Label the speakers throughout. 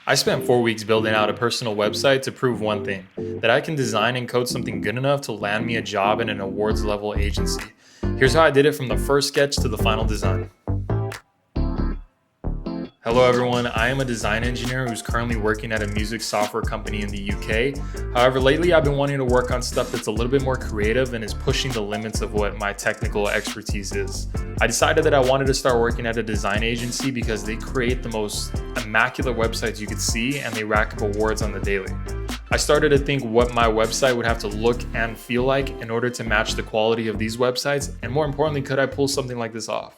Speaker 1: I spent 4 weeks building out a personal website to prove one thing, that I can design and code something good enough to land me a job in an awards-level agency. Here's how I did it from the first sketch to the final design. Hello everyone, I am a design engineer who's currently working at a music software company in the UK. However, lately I've been wanting to work on stuff that's a little bit more creative and is pushing the limits of what my technical expertise is. I decided that I wanted to start working at a design agency because they create the most immaculate websites you could see and they rack up awards on the daily. I started to think what my website would have to look and feel like in order to match the quality of these websites, and more importantly, could I pull something like this off?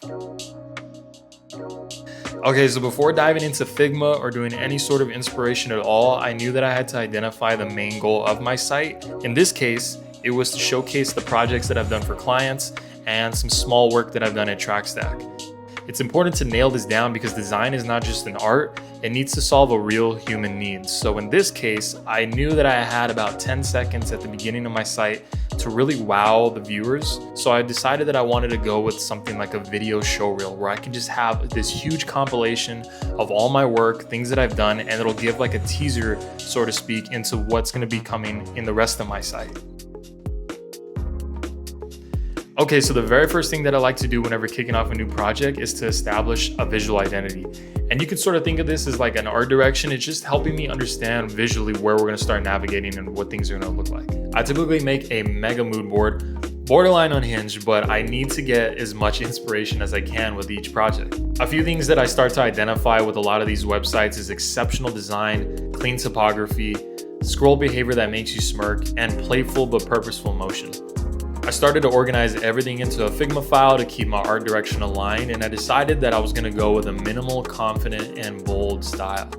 Speaker 1: Okay, so before diving into Figma or doing any sort of inspiration at all, I knew that I had to identify the main goal of my site. In this case, it was to showcase the projects that I've done for clients and some small work that I've done at TrackStack. It's important to nail this down because design is not just an art, it needs to solve a real human need. So in this case, I knew that I had about 10 seconds at the beginning of my site to really wow the viewers. So I decided that I wanted to go with something like a video showreel where I can just have this huge compilation of all my work, things that I've done, and it'll give like a teaser, so to speak, into what's going to be coming in the rest of my site. Okay, so the very first thing that I like to do whenever kicking off a new project is to establish a visual identity. And you can sort of think of this as like an art direction. It's just helping me understand visually where we're gonna start navigating and what things are gonna look like. I typically make a mega mood board, borderline unhinged, but I need to get as much inspiration as I can with each project. A few things that I start to identify with a lot of these websites is exceptional design, clean typography, scroll behavior that makes you smirk, and playful but purposeful motion. I started to organize everything into a Figma file to keep my art direction aligned, and I decided that I was going to go with a minimal, confident, and bold style.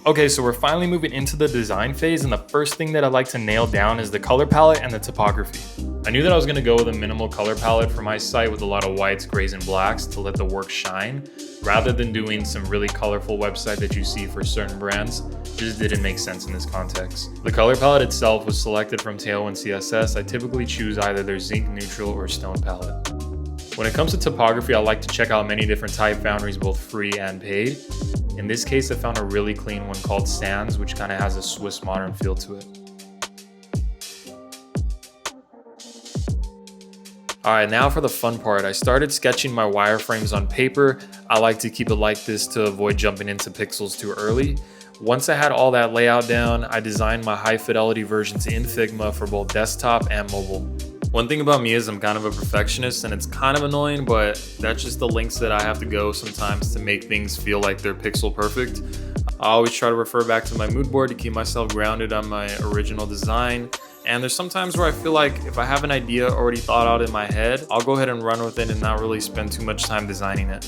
Speaker 1: Okay, so we're finally moving into the design phase, and the first thing that I like to nail down is the color palette and the typography. I knew that I was going to go with a minimal color palette for my site with a lot of whites, grays, and blacks to let the work shine, rather than doing some really colorful website that you see for certain brands. Just didn't make sense in this context. The color palette itself was selected from Tailwind CSS. I typically choose either their zinc, neutral, or stone palette. When it comes to typography, I like to check out many different type foundries, both free and paid. In this case, I found a really clean one called Sans, which kind of has a Swiss modern feel to it. Alright, now for the fun part. I started sketching my wireframes on paper. I like to keep it like this to avoid jumping into pixels too early. Once I had all that layout down, I designed my high fidelity versions in Figma for both desktop and mobile. One thing about me is I'm kind of a perfectionist, and it's kind of annoying, but that's just the lengths that I have to go sometimes to make things feel like they're pixel perfect. I always try to refer back to my mood board to keep myself grounded on my original design. And there's some times where I feel like if I have an idea already thought out in my head, I'll go ahead and run with it and not really spend too much time designing it.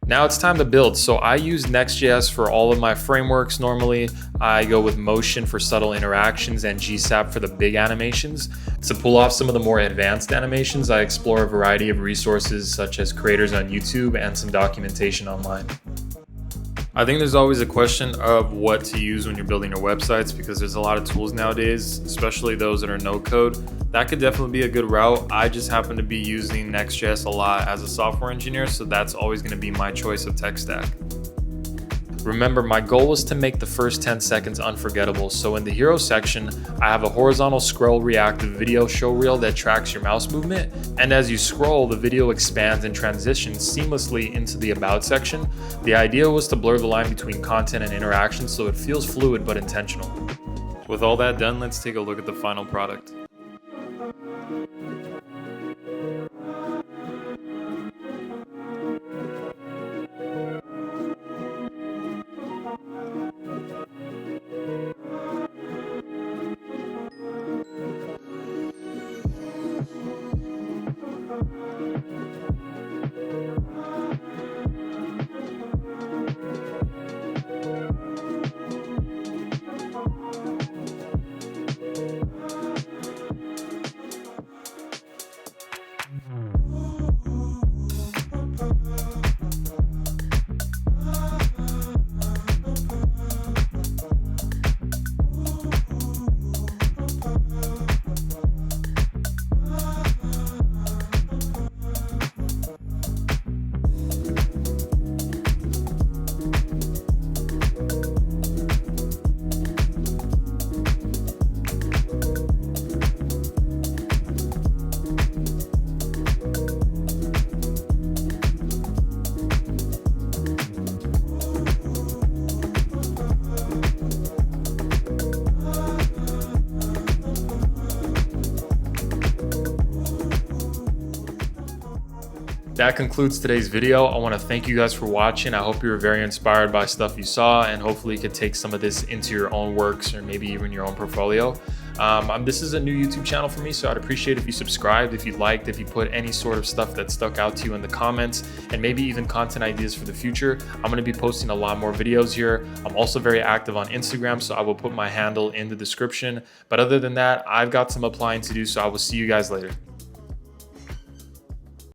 Speaker 1: Now it's time to build. So I use Next.js for all of my frameworks normally. I go with Motion for subtle interactions and GSAP for the big animations. To pull off some of the more advanced animations, I explore a variety of resources such as creators on YouTube and some documentation online. I think there's always a question of what to use when you're building your websites because there's a lot of tools nowadays, especially those that are no code. That could definitely be a good route. I just happen to be using Next.js a lot as a software engineer, so that's always going to be my choice of tech stack. Remember, my goal was to make the first 10 seconds unforgettable, so in the hero section, I have a horizontal scroll-reactive video showreel that tracks your mouse movement, and as you scroll, the video expands and transitions seamlessly into the about section. The idea was to blur the line between content and interaction so it feels fluid but intentional. With all that done, let's take a look at the final product. that concludes today's video. I want to thank you guys for watching. I hope you were very inspired by stuff you saw, and hopefully you could take some of this into your own works or maybe even your own portfolio. This is a new YouTube channel for me, so I'd appreciate if you subscribed, if you liked, if you put any sort of stuff that stuck out to you in the comments, and maybe even content ideas for the future. I'm going to be posting a lot more videos here. I'm also very active on Instagram, so I will put my handle in the description. But other than that, I've got some applying to do, so I will see you guys later.